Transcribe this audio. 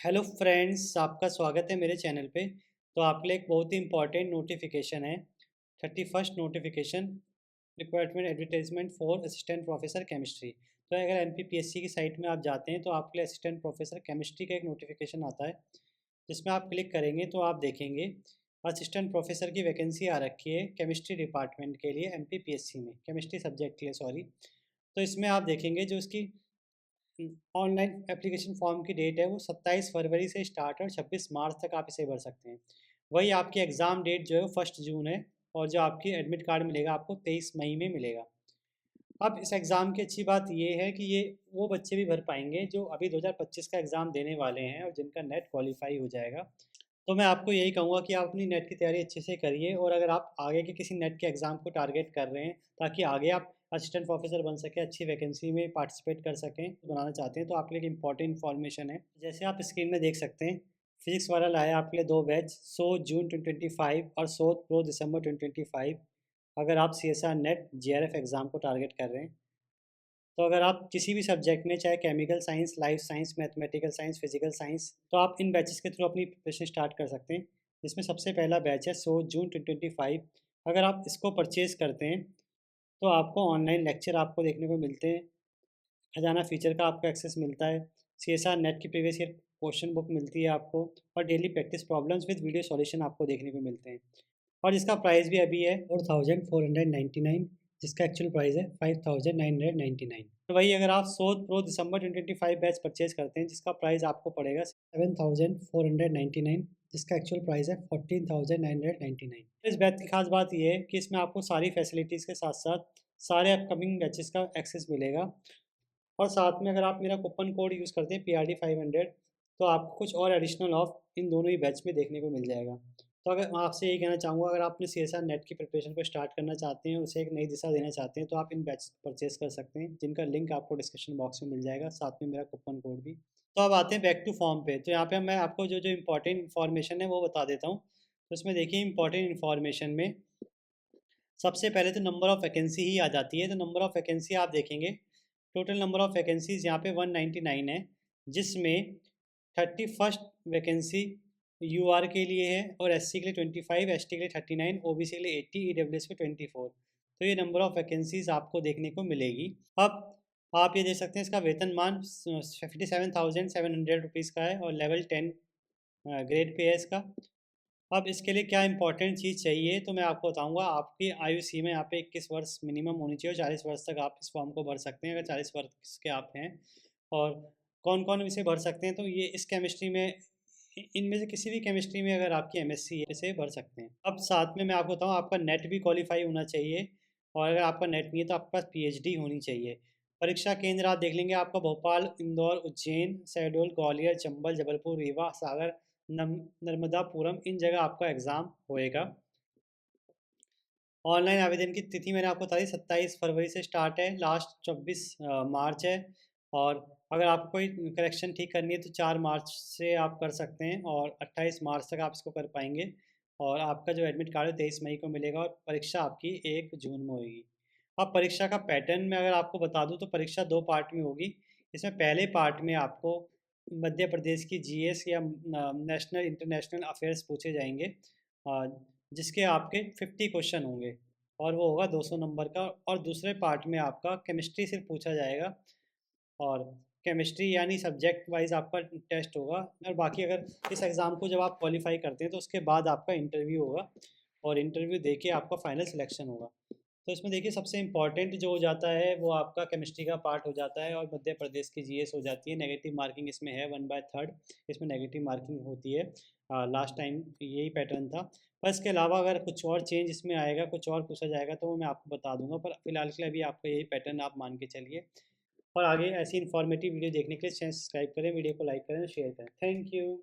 Hello friends, आपका स्वागत है मेरे चैनल पे। तो आपके लिए एक बहुत ही इम्पोर्टेंट नोटिफिकेशन है। 31st notification, requirement advertisement for assistant professor chemistry. तो अगर एनपीपीएससी की साइट में आप जाते हैं तो आपके लिए असिस्टेंट प्रोफेसर केमिस्ट्री का एक नोटिफिकेशन आता है, जिसमें आप क्लिक करेंगे तो आप देखेंगे असिस्टेंट प्रोफेसर की वैकेंसी आ रखी है केमिस्ट्री डिपार्टमेंट के लिए, एमपीपीएससी में केमिस्ट्री सब्जेक्ट के लिए, सॉरी। तो इसमें आप देखेंगे जो इसकी ऑनलाइन एप्लीकेशन फॉर्म की डेट है वो 27 फरवरी से स्टार्ट है और 26 मार्च तक आप इसे भर सकते हैं। वही आपकी एग्ज़ाम डेट जो है वो 1 जून है, और जो आपकी एडमिट कार्ड मिलेगा आपको 23 मई में मिलेगा। अब इस एग्ज़ाम की अच्छी बात ये है कि ये वो बच्चे भी भर पाएंगे जो अभी 2025 का एग्ज़ाम देने वाले हैं और जिनका नेट क्वालिफाई हो जाएगा। तो मैं आपको यही कहूँगा कि आप अपनी नेट की तैयारी अच्छे से करिए, और अगर आप आगे के किसी नेट के एग्ज़ाम को टारगेट कर रहे हैं ताकि आगे आप असिस्टेंट प्रोफेसर बन सकें, अच्छी वैकेंसी में पार्टिसिपेट कर सकें, बनाना चाहते हैं, तो आपके लिए एक इंपॉर्टेंट इन्फॉर्मेशन है। जैसे आप स्क्रीन में देख सकते हैं, फिजिक्स वाला लाया आपके लिए दो बैच, 100 जून 2025 और 100 प्रो दिसंबर 2025। अगर आप सी एस आर नेट जी आर एफ एग्ज़ाम को टारगेट कर रहे हैं, तो अगर आप किसी भी सब्जेक्ट में, चाहे chemical science, life science, mathematical science, physical science, तो आप इन बैचेस के थ्रू अपनी प्रिपरेशन स्टार्ट कर सकते हैं। जिसमें सबसे पहला बैच है 100 जून 2025। अगर आप इसको परचेज़ करते हैं तो आपको ऑनलाइन लेक्चर आपको देखने को मिलते हैं, खजाना फीचर का आपको एक्सेस मिलता है, सी एस आर नेट की प्रीवियस ईयर क्वेश्चन बुक मिलती है आपको, और daily practice problems with video solution आपको देखने को मिलते हैं। और इसका प्राइस भी अभी है 4499, जिसका एक्चुअल प्राइस है 5999। तो वही अगर आप 100 प्रो दिसंबर 2025 बैच परचेज करते हैं, जिसका प्राइस आपको पड़ेगा 7499, जिसका एक्चुअल प्राइस है 14999। इस बैच की खास बात यह है कि इसमें आपको सारी फैसिलिटीज़ के साथ साथ सारे अपकमिंग बैचेस का एक्सेस मिलेगा, और साथ में अगर आप मेरा कूपन कोड यूज़ करते हैं PRD500, तो आपको कुछ और एडिशनल ऑफ इन दोनों ही बैच में देखने को मिल जाएगा। तो अगर मैं आपसे यही कहना चाहूँगा, अगर आप अपने CSR नेट की प्रिपरेशन को स्टार्ट करना चाहते हैं, उसे एक नई दिशा देना चाहते हैं, तो आप इन बैच परचेज़ कर सकते हैं, जिनका लिंक आपको डिस्क्रिप्शन बॉक्स में मिल जाएगा, साथ में मेरा कूपन कोड भी। तो अब आते हैं बैक टू फॉर्म पे। तो यहाँ पे मैं आपको जो जो इम्पोर्टेंट इन्फॉर्मेशन है वो बता देता हूँ। तो इसमें देखिए, इम्पोर्टेंट इन्फॉर्मेशन में सबसे पहले तो नंबर ऑफ़ वैकेंसी ही आ जाती है। तो नंबर ऑफ़ वैकेंसी आप देखेंगे, टोटल नंबर ऑफ़ वैकेंसीज़ यहाँ पे 199 है, जिसमें 31st वैकेंसी यूआर के लिए है, और एससी के लिए 25, एसटी के लिए 39, ओबीसी के लिए 80, ईडब्ल्यूएस के 24। तो ये नंबर ऑफ़ वैकेंसीज़ आपको देखने को मिलेगी। अब आप ये देख सकते हैं, इसका वेतनमान 57,700 रुपीज़ का है, और लेवल 10 ग्रेड पे है इसका। अब इसके लिए क्या इंपॉर्टेंट चीज़ चाहिए, तो मैं आपको बताऊँगा। आपकी आयु सीमा यहाँ पे 21 वर्ष मिनिमम होनी चाहिए, और 40 वर्ष तक आप इस फॉर्म को भर सकते हैं, अगर 40 वर्ष के आप हैं। और कौन-कौन इसे भर सकते हैं, तो ये इस केमिस्ट्री में इनमें से किसी भी केमिस्ट्री में अगर आपकी एमएससी है, इसे भर सकते हैं। अब साथ में मैं आपको बताऊँ, आपका नेट भी क्वालिफ़ाई होना चाहिए, और अगर आपका नेट नहीं है तो आपके पास पीएचडी होनी चाहिए। परीक्षा केंद्र आप देख लेंगे, आपका भोपाल, इंदौर, उज्जैन, शहडोल, ग्वालियर, चंबल, जबलपुर, रीवा, सागर, नर्मदापुरम, इन जगह आपका एग्ज़ाम होएगा। ऑनलाइन आवेदन की तिथि मैंने आपको बताई, 27 फरवरी से स्टार्ट है, लास्ट 24 मार्च है। और अगर आपको कोई करेक्शन ठीक करनी है तो 4 मार्च से आप कर सकते हैं, और 28 मार्च तक आप इसको कर पाएंगे। और आपका जो एडमिट कार्ड है 23 मई को मिलेगा, और परीक्षा आपकी 1 जून में होगी। अब परीक्षा का पैटर्न मैं अगर आपको बता दूं, तो परीक्षा 2 पार्ट में होगी। इसमें पहले पार्ट में आपको मध्य प्रदेश की जीएस या नेशनल इंटरनेशनल अफेयर्स पूछे जाएंगे, अ, जिसके आपके 50 क्वेश्चन होंगे, और वो होगा 200 नंबर का। और दूसरे पार्ट में आपका केमिस्ट्री सिर्फ पूछा जाएगा, और केमिस्ट्री यानी सब्जेक्ट वाइज आपका टेस्ट होगा। और बाकी अगर इस एग्ज़ाम को जब आप क्वालिफाई करते हैं तो उसके बाद आपका इंटरव्यू होगा, और इंटरव्यू दे के आपका फाइनल सिलेक्शन होगा। तो इसमें देखिए, सबसे इम्पॉर्टेंट जो हो जाता है वो आपका केमिस्ट्री का पार्ट हो जाता है, और मध्य प्रदेश की जीएस हो जाती है। नेगेटिव मार्किंग इसमें है 1/3, इसमें नेगेटिव मार्किंग होती है। लास्ट टाइम यही पैटर्न था। पर इसके अलावा अगर कुछ और चेंज इसमें आएगा, कुछ और पूछा जाएगा, तो वो मैं आपको बता दूंगा, पर फिलहाल के लिए अभी आपका यही पैटर्न आप मान के चलिए। और आगे ऐसी इन्फॉर्मेटिव वीडियो देखने के लिए चैनल सब्सक्राइब करें, वीडियो को लाइक करें, शेयर करें। Thank you.